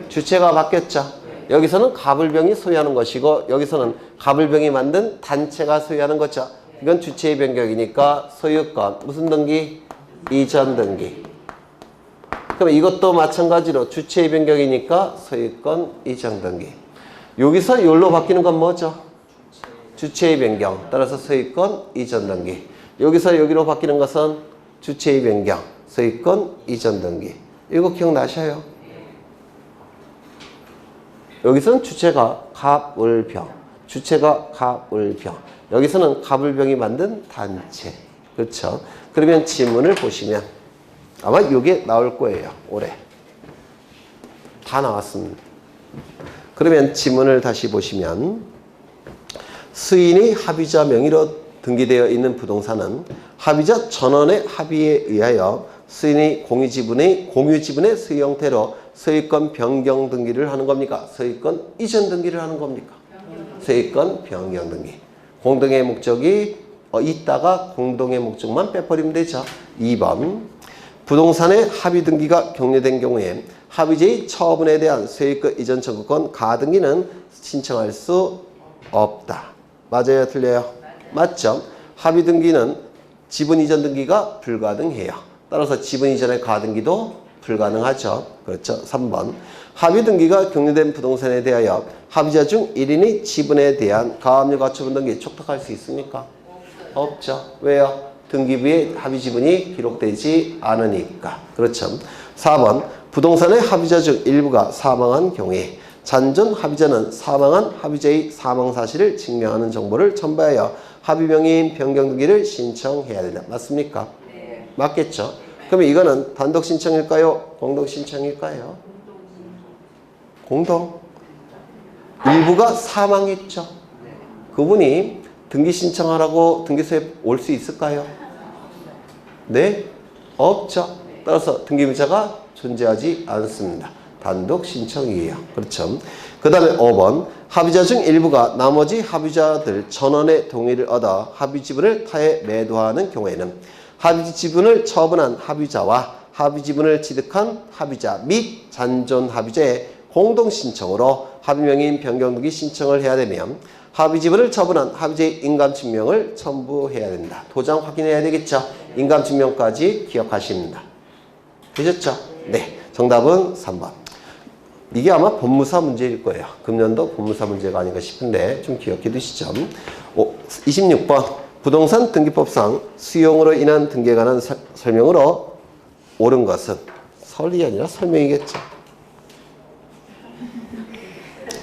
주체가 바뀌었죠. 여기서는 갑을병이 소유하는 것이고 여기서는 갑을병이 만든 단체가 소유하는 거죠. 이건 주체의 변경이니까 소유권 무슨 등기? 이전 등기. 그럼 이것도 마찬가지로 주체의 변경이니까 소유권 이전 등기. 여기서 여기로 바뀌는 건 뭐죠? 주체의 변경. 따라서 소유권 이전 등기. 여기서 여기로 바뀌는 것은 주체의 변경. 소유권 이전 등기. 이거 기억나셔요? 여기서는 주체가 갑을병. 주체가 갑을병. 여기서는 갑을병이 만든 단체. 그렇죠? 그러면 지문을 보시면 아마 이게 나올 거예요. 올해. 다 나왔습니다. 그러면 지문을 다시 보시면 수인이 합의자 명의로 등기되어 있는 부동산은 합의자 전원의 합의에 의하여 수인이 공유 지분의 소유 형태로 소유권 변경 등기를 하는 겁니까? 소유권 이전 등기를 하는 겁니까? 소유권 변경 등기. 공동의 목적이 있다가 공동의 목적만 빼버리면 되죠. 2번. 부동산의 합의 등기가 격려된 경우에 합의자의 처분에 대한 소유권 이전 청구권 가등기는 신청할 수 없다. 맞아요? 틀려요? 맞죠? 합의 등기는 지분 이전 등기가 불가능해요. 따라서 지분 이전의 가등기도 불가능하죠. 그렇죠? 3번. 합의 등기가 격려된 부동산에 대하여 합의자 중 1인이 지분에 대한 가압류 가처분 등기 촉탁할 수 있습니까? 없죠. 왜요? 등기부에 합의 지분이 기록되지 않으니까. 그렇죠. 4번. 부동산의 합의자 중 일부가 사망한 경우에 잔존 합의자는 사망한 합의자의 사망 사실을 증명하는 정보를 첨부하여 합의 명의인 변경 등기를 신청해야 된다. 맞습니까? 네. 맞겠죠. 그러면 이거는 단독 신청일까요? 공동 신청일까요? 공동. 일부가 사망했죠. 그분이 등기 신청하라고 등기소에 올 수 있을까요? 네? 없죠. 따라서 등기부자가 존재하지 않습니다. 단독 신청이에요. 그렇죠. 그 다음에 5번. 합의자 중 일부가 나머지 합의자들 전원의 동의를 얻어 합의 지분을 타에 매도하는 경우에는 합의 지분을 처분한 합의자와 합의 지분을 취득한 합의자 및 잔존 합의자의 공동 신청으로 합의 명의인 변경 등기 신청을 해야 되면 합의 지분을 처분한 합의자의 인감증명을 첨부해야 된다. 도장 확인해야 되겠죠. 인감증명까지 기억하십니다. 되셨죠? 네. 정답은 3번. 이게 아마 법무사 문제일 거예요. 금년도 법무사 문제가 아닌가 싶은데 좀 기억해 두시죠. 26번. 부동산 등기법상 수용으로 인한 등기에 관한 설명으로 옳은 것은 설이 아니라 설명이겠죠.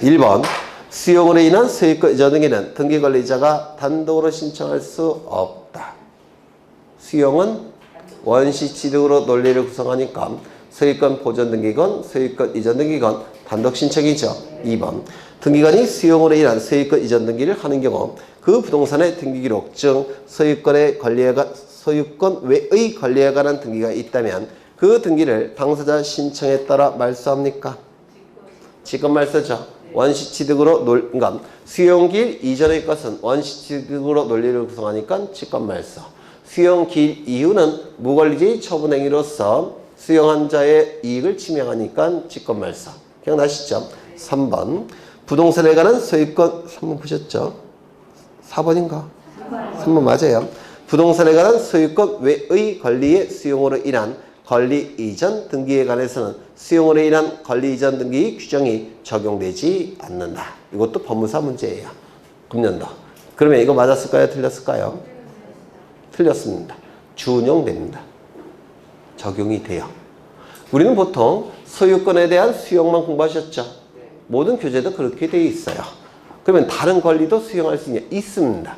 1번. 수용으로 인한 소유권 이전 등기는 등기관리자가 단독으로 신청할 수 없다. 수용은 원시 취득으로 논리를 구성하니까 소유권 보존 등기건 소유권 이전 등기건 단독 신청이죠. 2번. 등기관이 수용으로 인한 소유권 이전 등기를 하는 경우 그 부동산의 등기기록 중 소유권 외의 권리에 관한 등기가 있다면 그 등기를 당사자 신청에 따라 말소합니까? 직권 말소죠. 원시취득으로 그러니까 수용기일 이전의 것은 원시취득으로 논리를 구성하니까 직권 말소. 수용기일 이후는 무권리제의 처분행위로서 수용한 자의 이익을 침해하니까 직권 말소. 기억나시죠? 3번. 부동산에 관한 소유권 3번 보셨죠? 4번인가? 3번 맞아요. 부동산에 관한 소유권 외의 권리의 수용으로 인한 권리 이전 등기에 관해서는 수용으로 인한 권리 이전 등기 규정이 적용되지 않는다. 이것도 법무사 문제예요. 금년도. 그러면 이거 맞았을까요? 틀렸을까요? 틀렸습니다. 준용됩니다. 적용이 돼요. 우리는 보통 소유권에 대한 수용만 공부하셨죠? 모든 교재도 그렇게 되어 있어요. 그러면 다른 권리도 수용할 수 있습니다.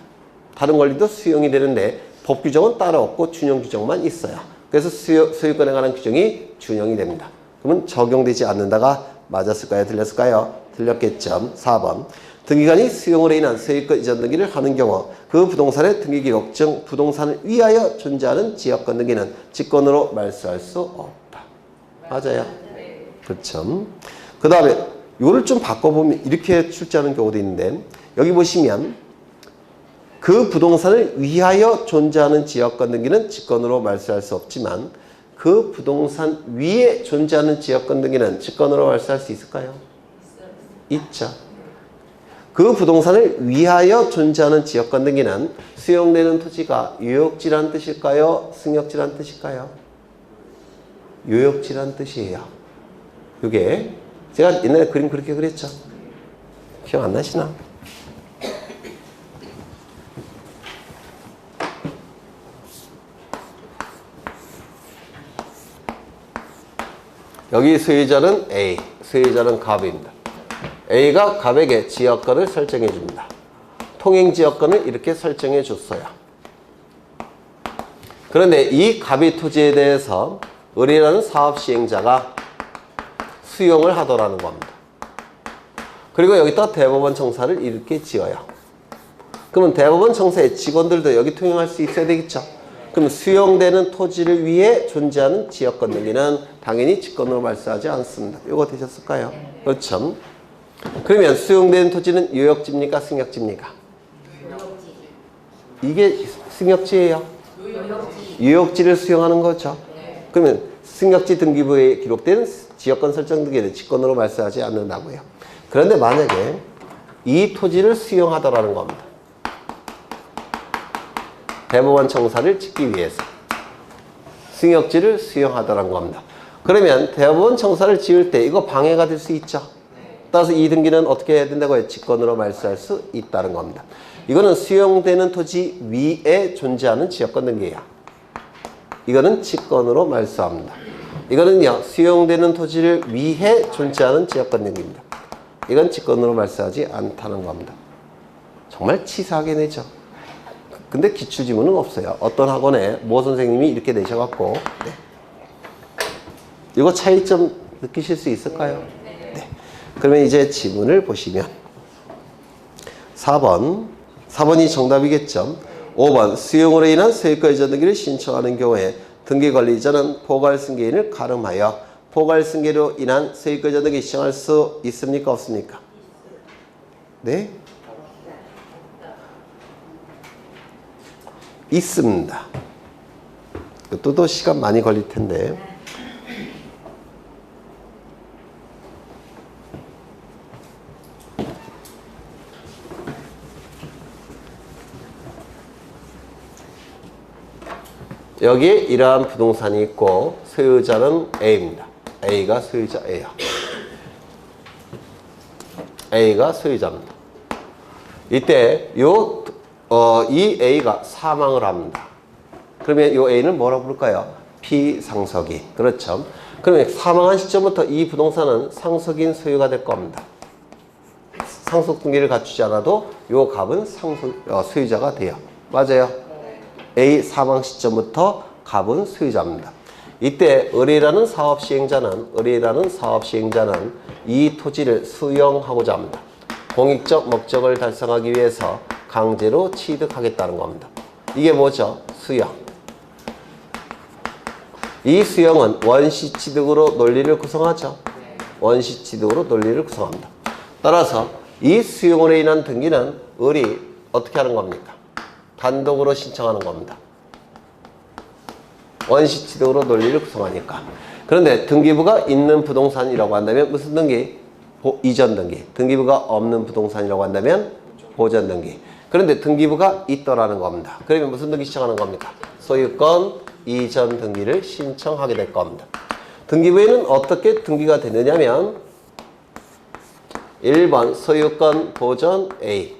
다른 권리도 수용이 되는데 법 규정은 따로 없고 준용 규정만 있어요. 그래서 소유권에 관한 규정이 준용이 됩니다. 그러면 적용되지 않는다가 맞았을까요? 틀렸을까요? 틀렸겠죠. 4번. 등기관이 수용으로 인한 소유권 이전 등기를 하는 경우 그 부동산의 등기 기록 중 부동산을 위하여 존재하는 지역권 등기는 직권으로 말소할 수 없다. 맞아요? 그렇죠. 그 다음에 이거를 좀 바꿔보면 이렇게 출제하는 경우도 있는데 여기 보시면 그 부동산을 위하여 존재하는 지역권 등기는 직권으로 말소할 수 없지만 그 부동산 위에 존재하는 지역권 등기는 직권으로 말소할 수 있을까요? 있죠. 그 부동산을 위하여 존재하는 지역권 등기는 수용되는 토지가 유역지란 뜻일까요? 승역지란 뜻일까요? 유역지란 뜻이에요. 이게 제가 옛날에 그림 그렇게 그렸죠. 기억 안 나시나? 여기 소유자는 A, 소유자는 갑입니다. A가 갑에게 지역권을 설정해 줍니다. 통행지역권을 이렇게 설정해 줬어요. 그런데 이 갑의 토지에 대해서 을이라는 사업시행자가 수용을 하더라는 겁니다. 그리고 여기다 대법원 청사를 이렇게 지어요. 그러면 대법원 청사의 직원들도 여기 통행할 수 있어야 되겠죠. 그럼 수용되는 토지를 위해 존재하는 지역권 등기는 당연히 직권으로 말소하지 않습니다. 이거 되셨을까요? 그렇죠. 그러면 수용되는 토지는 유역지입니까? 승역지입니까? 이게 승역지예요. 유역지를 수용하는 거죠. 그러면 승역지 등기부에 기록된 지역권 설정 등기는 직권으로 말소하지 않는다고요. 그런데 만약에 이 토지를 수용하더라는 겁니다. 대법원 청사를 짓기 위해서 승역지를 수용하더라는 겁니다. 그러면 대법원 청사를 지을 때 이거 방해가 될 수 있죠. 따라서 이 등기는 어떻게 해야 된다고요? 직권으로 말소할 수 있다는 겁니다. 이거는 수용되는 토지 위에 존재하는 지역권 등기예요. 이거는 직권으로 말소합니다. 이거는요, 수용되는 토지를 위해 존재하는 지역권 등기입니다. 이건 직권으로 말소하지 않다는 겁니다. 정말 치사하게 내죠. 근데 기출지문은 없어요. 어떤 학원에 모 선생님이 이렇게 내셔갖고 네. 이거 차이점 느끼실 수 있을까요? 네. 그러면 이제 지문을 보시면 4번이 정답이겠죠. 5번 수용으로 인한 소유권 이전 등기를 신청하는 경우에 등기관리자는 포괄승계인을 가름하여 포괄승계로 인한 소유권 이전 등기 신청할 수 있습니까? 없습니까? 네? 있습니다. 이것도 시간 많이 걸릴 텐데. 여기에 이러한 부동산이 있고 소유자는 A입니다. A가 소유자예요. A가 소유자입니다. 이때 이 A가 사망을 합니다. 그러면 이 A는 뭐라고 부를까요? 피상속인. 그렇죠. 그러면 사망한 시점부터 이 부동산은 상속인 소유가 될 겁니다. 상속 등기를 갖추지 않아도 이 갑은 소유자가 돼요. 맞아요. A 사망 시점부터 갑은 소유자입니다. 이때 을이라는 사업시행자는 이 토지를 수용하고자 합니다. 공익적 목적을 달성하기 위해서 강제로 취득하겠다는 겁니다. 이게 뭐죠? 수용. 이 수용은 원시 취득으로 논리를 구성하죠. 원시 취득으로 논리를 구성합니다. 따라서 이 수용으로 인한 등기는 을이 어떻게 하는 겁니까? 단독으로 신청하는 겁니다. 원시 취득으로 논리를 구성하니까. 그런데 등기부가 있는 부동산이라고 한다면 무슨 등기? 이전 등기. 등기부가 없는 부동산이라고 한다면 보전 등기. 그런데 등기부가 있더라는 겁니다. 그러면 무슨 등기 신청하는 겁니까? 소유권 이전 등기를 신청하게 될 겁니다. 등기부에는 어떻게 등기가 되느냐면 1번 소유권 보전 A,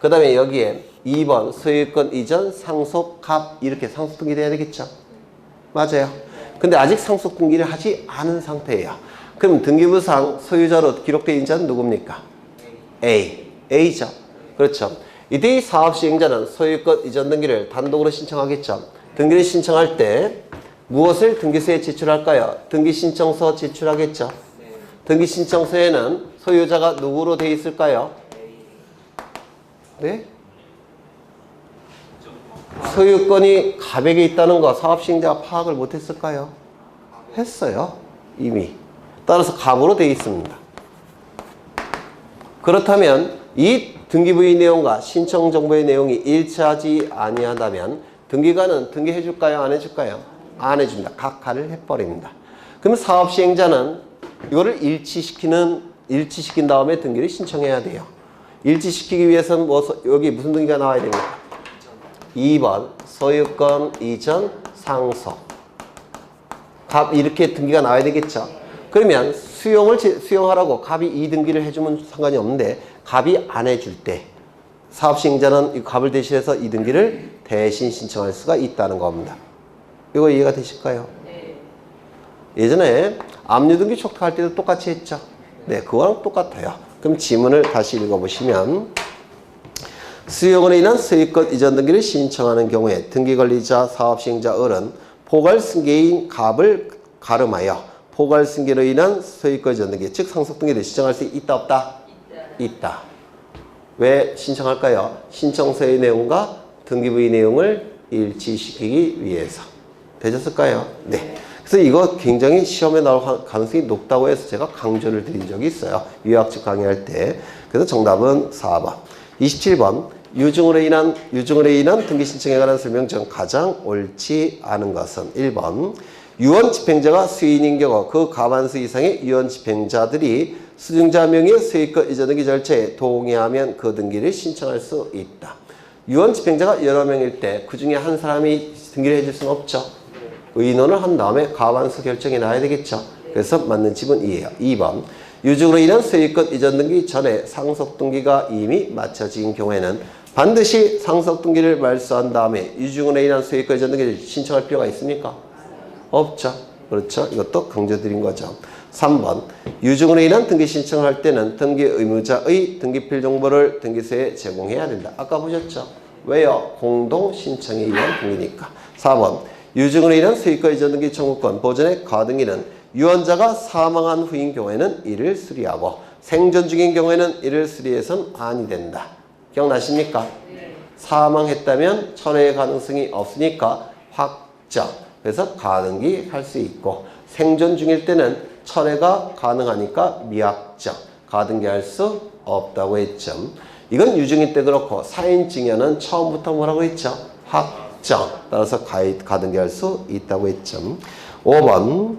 그 다음에 여기에 2번 소유권 이전 상속 갑, 이렇게 상속 등기 돼야 되겠죠? 맞아요. 근데 아직 상속 등기를 하지 않은 상태예요. 그럼 등기부상 소유자로 기록된 인자는 누굽니까? A죠. 그렇죠. 이때 사업 시행자는 소유권 이전 등기를 단독으로 신청하겠죠. 등기를 신청할 때 무엇을 등기소에 제출할까요? 등기 신청서 제출하겠죠. 등기 신청서에는 소유자가 누구로 되어 있을까요? 네? 소유권이 갑에게 있다는 거 사업 시행자가 파악을 못했을까요? 했어요. 이미. 따라서 갑으로 되어 있습니다. 그렇다면 이 등기부의 내용과 신청 정보의 내용이 일치하지 아니하다면 등기관은 등기해 줄까요? 안 해줄까요? 안 해줍니다. 각하를 해버립니다. 그럼 사업 시행자는 이거를 일치시킨 다음에 등기를 신청해야 돼요. 일치시키기 위해서는 여기 무슨 등기가 나와야 됩니까? 2번 소유권 이전 상속 갑, 이렇게 등기가 나와야 되겠죠. 그러면 수용하라고 갑이 이 등기를 해주면 상관이 없는데 갑이 안 해줄 때 사업 시행자는 이 갑을 대신해서 이 등기를 대신 신청할 수가 있다는 겁니다. 이거 이해가 되실까요? 네. 예전에 압류등기 촉탁할 때도 똑같이 했죠. 네, 그거랑 똑같아요. 그럼 지문을 다시 읽어보시면 수용으로 인한 소유권 이전 등기를 신청하는 경우에 등기관리자 사업시행자 을은 포괄승계인 갑을 가름하여 포괄승계로 인한 소유권 이전 등기, 즉 상속등기를 신청할 수 있다 없다? 있다. 왜 신청할까요? 신청서의 내용과 등기부의 내용을 일치시키기 위해서. 되셨을까요? 네. 그래서 이거 굉장히 시험에 나올 가능성이 높다고 해서 제가 강조를 드린 적이 있어요. 유학칙 강의할 때. 그래서 정답은 4번. 27번. 유증으로 인한 등기 신청에 관한 설명 중 가장 옳지 않은 것은 1번. 유언 집행자가 수인인 경우 그 과반수 이상의 유언 집행자들이 수증자 명의의 소유권 이전 등기 절차에 동의하면 그 등기를 신청할 수 있다. 유언 집행자가 여러 명일 때 그 중에 한 사람이 등기를 해줄 수는 없죠. 의논을 한 다음에 과반수 결정이 나야 되겠죠. 그래서 맞는 집은 이에요. 2번. 유증으로 인한 소유권 이전 등기 전에 상속 등기가 이미 마쳐진 경우에는 반드시 상속 등기를 말소한 다음에 유증으로 인한 소유권 이전 등기를 신청할 필요가 있습니까? 없죠. 그렇죠. 이것도 강조드린 거죠. 3번. 유증으로 인한 등기 신청을 할 때는 등기 의무자의 등기필 정보를 등기소에 제공해야 된다. 아까 보셨죠? 왜요? 공동 신청에 의한 등기니까. 4번. 유증으로 인한 소유권 이전 등기 청구권 보전의 가등기는 유언자가 사망한 후인 경우에는 이를 수리하고 생전 중인 경우에는 이를 수리해서는 아니 된다. 기억나십니까? 네. 사망했다면 철회의 가능성이 없으니까 확정. 그래서 가등기 할 수 있고 생존 중일 때는 철회가 가능하니까 미확정. 가등기 할 수 없다고 했죠. 이건 유증일 때 그렇고 사인 증여는 처음부터 뭐라고 했죠? 확정. 따라서 가등기 할 수 있다고 했죠. 5번.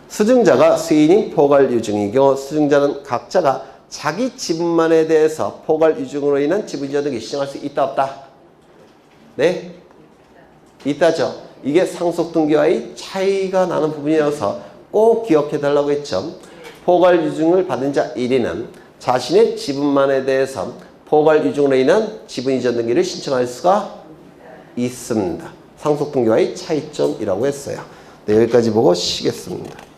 수증자가 수인인 포괄 유증인 경우 수증자는 각자가 자기 지분만에 대해서 포괄 유증으로 인한 지분 이전 등기 신청할 수 있다 없다? 네? 있다죠. 이게 상속 등기와의 차이가 나는 부분이어서 꼭 기억해 달라고 했죠. 포괄 유증을 받은 자 1위는 자신의 지분만에 대해서 포괄 유증으로 인한 지분 이전 등기를 신청할 수가 있습니다. 상속 등기와의 차이점이라고 했어요. 네, 여기까지 보고 쉬겠습니다.